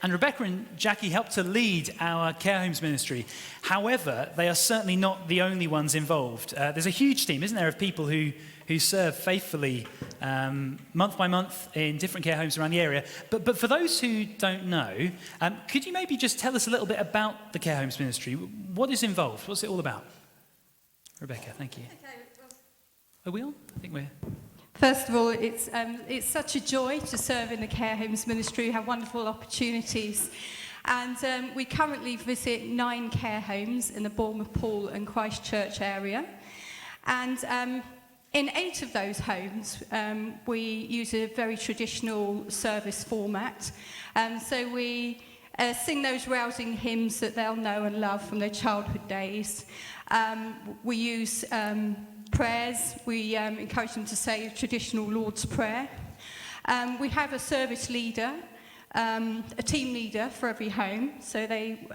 And Rebecca and Jackie helped to lead our care homes ministry. However, they are certainly not the only ones involved. There's a huge team, isn't there, of people who serve faithfully month by month in different care homes around the area. But for those who don't know, could you maybe just tell us a little bit about the care homes ministry? What is involved? What's it all about? Rebecca, thank you. Okay, well, are we on? I think we're... First of all, it's such a joy to serve in the care homes ministry. We have wonderful opportunities. And we currently visit 9 care homes in the Bournemouth Pool and Christchurch area. And in 8 of those homes, we use a very traditional service format. So we sing those rousing hymns that they'll know and love from their childhood days. We use prayers. We encourage them to say a traditional Lord's Prayer. We have a service leader, a team leader for every home. So they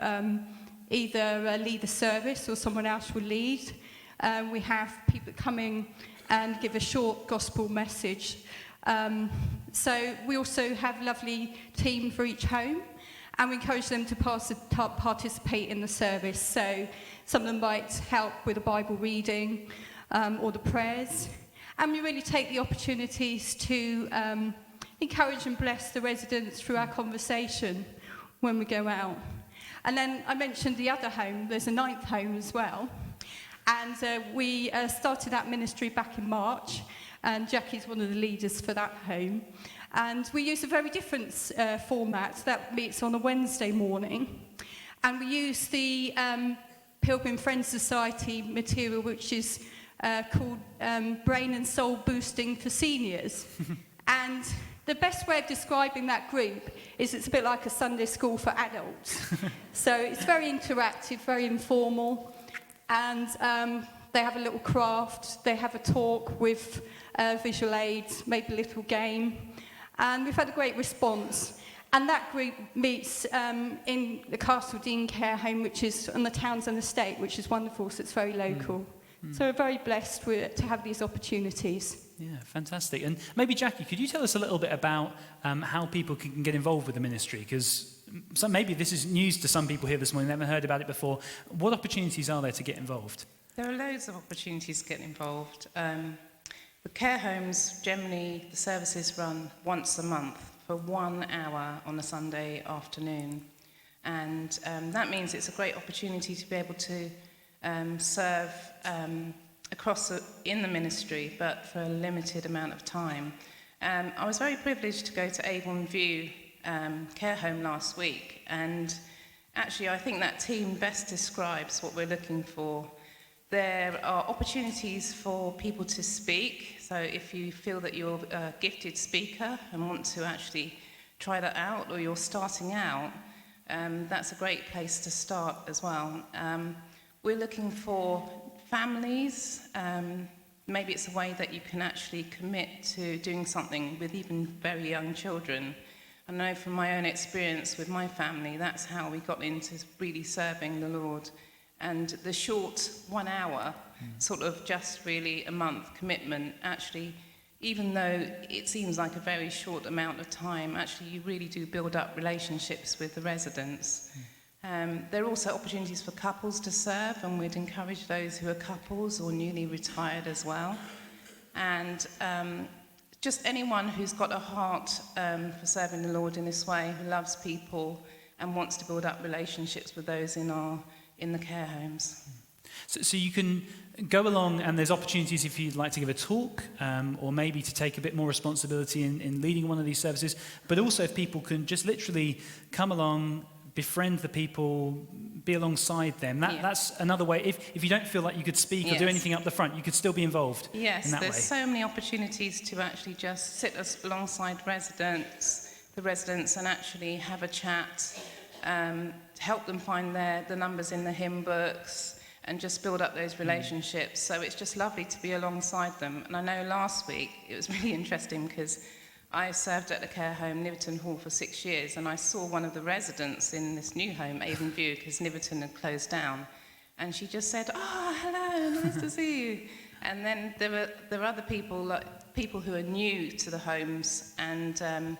either lead the service or someone else will lead. We have people coming and give a short gospel message. So we also have a lovely team for each home, and we encourage them to participate in the service. So some of them might help with the Bible reading or the prayers. And we really take the opportunities to encourage and bless the residents through our conversation when we go out. And then I mentioned the other home, there's a 9th home as well. And we started that ministry back in March, and Jackie's one of the leaders for that home. And we use a very different format that meets on a Wednesday morning. And we use the Pilgrim Friends Society material, which is called Brain and Soul Boosting for Seniors. And the best way of describing that group is it's a bit like a Sunday school for adults. So it's very interactive, very informal. And they have a little craft, they have a talk with visual aids, maybe a little game. And we've had a great response. And that group meets in the Castle Dean Care Home, which is on the Townsend Estate, which is wonderful, so it's very local. So we're very blessed to have these opportunities. Yeah, fantastic. And maybe, Jackie, could you tell us a little bit about how people can get involved with the ministry? Because maybe this is news to some people here this morning, they haven't heard about it before. What opportunities are there to get involved? There are loads of opportunities to get involved. The care homes, generally, the services run once a month for 1 hour on a Sunday afternoon. And that means it's a great opportunity to be able to serve in the ministry, but for a limited amount of time. I was very privileged to go to Avon View care home last week, and actually I think that team best describes what we're looking for. There are opportunities for people to speak, so if you feel that you're a gifted speaker and want to actually try that out, or you're starting out, that's a great place to start as well. We're looking for families. Maybe it's a way that you can actually commit to doing something with even very young children. I know from my own experience with my family, that's how we got into really serving the Lord. And the short 1 hour, sort of just really a month commitment, actually, even though it seems like a very short amount of time, actually you really do build up relationships with the residents. There are also opportunities for couples to serve, and we'd encourage those who are couples or newly retired as well. And just anyone who's got a heart for serving the Lord in this way, who loves people and wants to build up relationships with those in the care homes. So you can go along, and there's opportunities if you'd like to give a talk, or maybe to take a bit more responsibility in leading one of these services, but also if people can just literally come along, befriend the people, be alongside them. That's another way. If you don't feel like you could speak or do anything up the front, you could still be involved in that way. There's so many opportunities to actually just sit alongside the residents, and actually have a chat, help them find the numbers in the hymn books, and just build up those relationships. So it's just lovely to be alongside them. And I know last week it was really interesting because I served at the care home Niverton Hall for 6 years, and I saw one of the residents in this new home, Avon View, because Niverton had closed down. And she just said, "Oh, hello, nice to see you." And then there are other people, like people who are new to the homes, and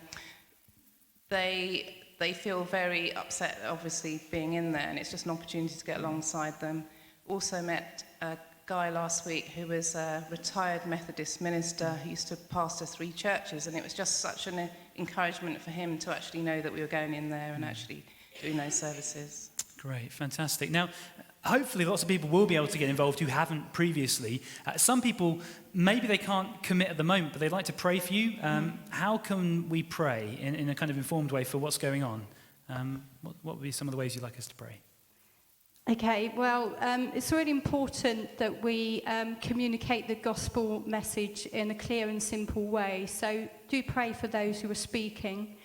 they they feel very upset, obviously, being in there, and it's just an opportunity to get alongside them. Also met a guy last week who was a retired Methodist minister who used to pastor 3 churches, and it was just such an encouragement for him to actually know that we were going in there and actually doing those services. Great, fantastic. Now, hopefully lots of people will be able to get involved who haven't previously. Some people, maybe they can't commit at the moment, but they'd like to pray for you. How can we pray in a kind of informed way for what's going on? What would be some of the ways you'd like us to pray? Okay, well, it's really important that we communicate the gospel message in a clear and simple way. So do pray for those who are speaking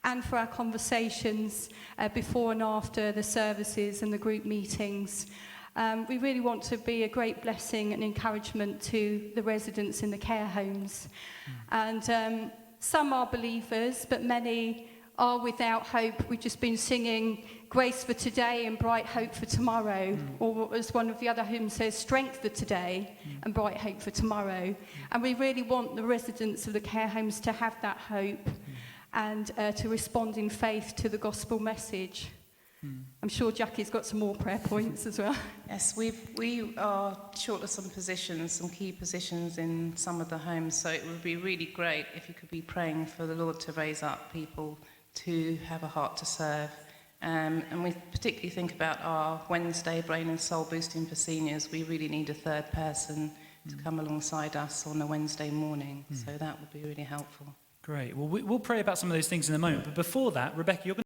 and for our conversations before and after the services and the group meetings. We really want to be a great blessing and encouragement to the residents in the care homes. And some are believers, but many are without hope. We've just been singing Grace for Today and Bright Hope for Tomorrow, or as one of the other hymns says, Strength for Today and Bright Hope for Tomorrow. And we really want the residents of the care homes to have that hope and to respond in faith to the gospel message. I'm sure Jackie's got some more prayer points as well. Yes, we are short of some positions, some key positions in some of the homes, so it would be really great if you could be praying for the Lord to raise up people to have a heart to serve. And we particularly think about our Wednesday brain and soul boosting for seniors. We really need a third person to come alongside us on a Wednesday morning, so that would be really helpful. Great. Well, we'll pray about some of those things in a moment. But before that, Rebecca, you're going